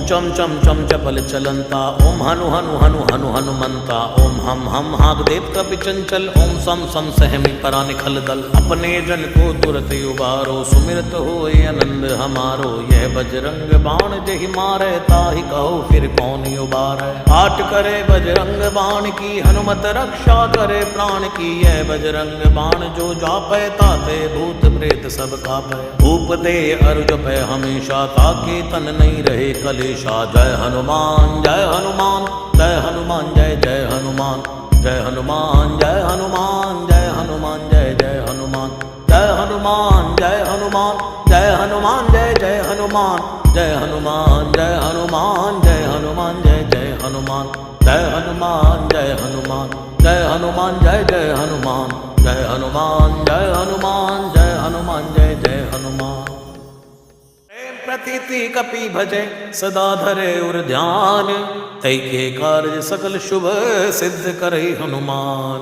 चम चम चम चपल चलंता, ओम हनु हनु हनु हनु हनुमंता, ओम हम हाग देव कपि चंचल, ओम सम सम सहमी परा निखल दल। अपने जन को तुरत उबारो, सुमिरत होए आनंद हमारो। यह बजरंग बाण जहि मारे, ताहि कहो फिर कौन उबारे। पाठ करे बजरंग बाण की, हनुमत रक्षा करे प्राण की। यह बजरंग बाण जो जापै, ताते भूत प्रेत सब कापै। भूप दे अरु जपै हमेशा, ताके तन नहीं रहे कलेशा। जय हनुमान जय हनुमान जय हनुमान जय जय हनुमान। जय हनुमान जय हनुमान जय हनुमान जय जय हनुमान। जय हनुमान जय हनुमान जय हनुमान जय जय हनुमान। जय हनुमान जय हनुमान जय हनुमान जय जय हनुमान। जय हनुमान जय हनुमान जय हनुमान जय जय हनुमान। जय हनुमान जय हनुमान जय हनुमान जय जय हनुमान। प्रतीति कपि भजे सदा धरे उर ध्यान, तै के कार्य सकल शुभ सिद्ध करे हनुमान।